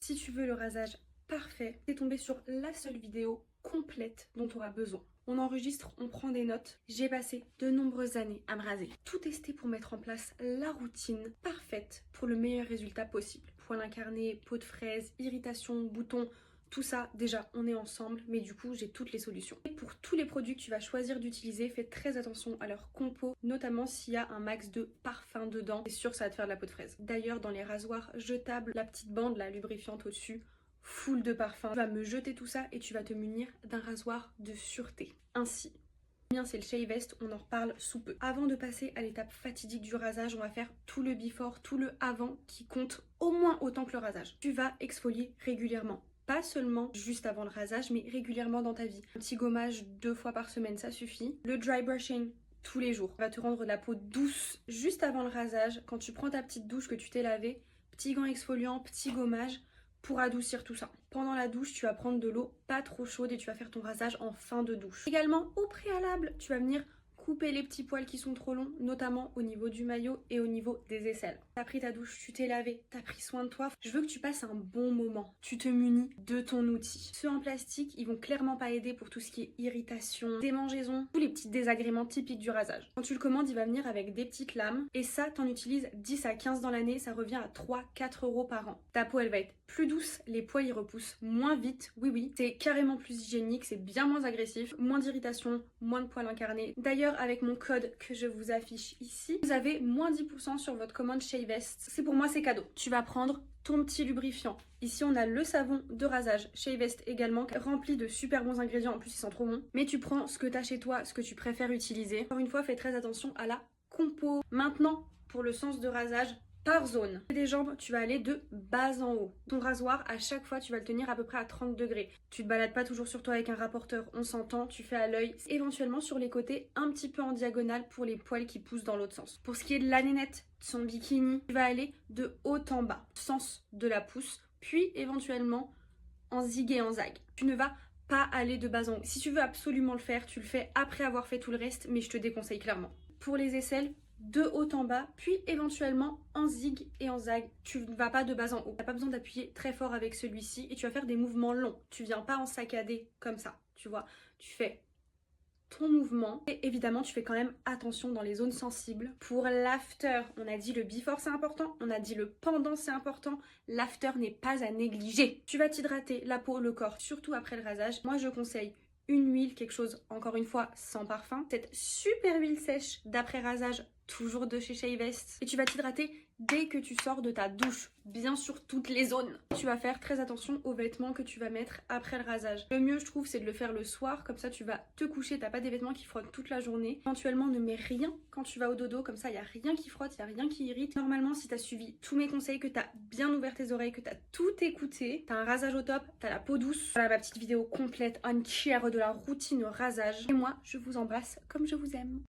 Si tu veux le rasage parfait, t'es tombé sur la seule vidéo complète dont tu auras besoin. On enregistre, on prend des notes. J'ai passé de nombreuses années à me raser. Tout testé pour mettre en place la routine parfaite pour le meilleur résultat possible. Poils incarnés, peau de fraise, irritation, boutons, tout ça, déjà, on est ensemble, mais du coup, j'ai toutes les solutions. Et pour tous les produits que tu vas choisir d'utiliser, fais très attention à leur compo, notamment s'il y a un max de parfum dedans. C'est sûr, ça va te faire de la peau de fraise. D'ailleurs, dans les rasoirs jetables, la petite bande, la lubrifiante au-dessus, full de parfum. Tu vas me jeter tout ça et tu vas te munir d'un rasoir de sûreté. Ainsi, c'est le Shavest, on en reparle sous peu. Avant de passer à l'étape fatidique du rasage, on va faire tout le before, tout le avant qui compte au moins autant que le rasage. Tu vas exfolier régulièrement. Pas seulement juste avant le rasage, mais régulièrement dans ta vie. Un petit gommage 2 fois par semaine, ça suffit. Le dry brushing, tous les jours. Ça va te rendre la peau douce juste avant le rasage. Quand tu prends ta petite douche que tu t'es lavé, petit gant exfoliant, petit gommage pour adoucir tout ça. Pendant la douche, tu vas prendre de l'eau pas trop chaude et tu vas faire ton rasage en fin de douche. Également, au préalable, tu vas venir couper les petits poils qui sont trop longs, notamment au niveau du maillot et au niveau des aisselles. T'as pris ta douche, tu t'es lavé, t'as pris soin de toi. Je veux que tu passes un bon moment. Tu te munis de ton outil. Ceux en plastique, ils vont clairement pas aider pour tout ce qui est irritation, démangeaison, tous les petits désagréments typiques du rasage. Quand tu le commandes, il va venir avec des petites lames et ça, t'en utilises 10 à 15 dans l'année, ça revient à 3-4 € par an. Ta peau, elle va être plus douce, les poils ils repoussent moins vite, oui, c'est carrément plus hygiénique, c'est bien moins agressif, moins d'irritation, moins de poils incarnés. D'ailleurs, avec mon code que je vous affiche ici, vous avez moins 10% sur votre commande Shavest. C'est pour moi, c'est cadeau. Tu vas prendre ton petit lubrifiant. Ici, on a le savon de rasage Shavest également, rempli de super bons ingrédients, en plus ils sont trop bons. Mais tu prends ce que tu as chez toi, ce que tu préfères utiliser. Encore une fois, fais très attention à la compo. Maintenant, pour le sens de rasage, par zone. Des jambes, tu vas aller de bas en haut. Ton rasoir, à chaque fois, tu vas le tenir à peu près à 30 degrés. Tu te balades pas toujours sur toi avec un rapporteur, on s'entend, tu fais à l'œil. Éventuellement sur les côtés, un petit peu en diagonale pour les poils qui poussent dans l'autre sens. Pour ce qui est de la nénette, de son bikini, tu vas aller de haut en bas, sens de la pousse, puis éventuellement en zig et en zag. Tu ne vas pas aller de bas en haut. Si tu veux absolument le faire, tu le fais après avoir fait tout le reste, mais je te déconseille clairement. Pour les aisselles, de haut en bas, puis éventuellement en zig et en zag. Tu ne vas pas de bas en haut. Tu n'as pas besoin d'appuyer très fort avec celui-ci et tu vas faire des mouvements longs. Tu viens pas en saccadé comme ça, tu vois. Tu fais ton mouvement et évidemment tu fais quand même attention dans les zones sensibles. Pour l'after, on a dit le before c'est important, on a dit le pendant c'est important, l'after n'est pas à négliger. Tu vas t'hydrater la peau, le corps, surtout après le rasage. Moi je conseille une huile, quelque chose encore une fois sans parfum, cette super huile sèche d'après rasage, toujours de chez Shavest, et tu vas t'hydrater dès que tu sors de ta douche, bien sûr toutes les zones. Tu vas faire très attention aux vêtements que tu vas mettre après le rasage. Le mieux je trouve c'est de le faire le soir, comme ça tu vas te coucher, t'as pas des vêtements qui frottent toute la journée. Éventuellement ne mets rien quand tu vas au dodo, comme ça il y a rien qui frotte, il y a rien qui irrite. Normalement si t'as suivi tous mes conseils, que t'as bien ouvert tes oreilles, que t'as tout écouté, t'as un rasage au top, t'as la peau douce. Voilà ma petite vidéo complète entière de la routine rasage. Et moi je vous embrasse comme je vous aime.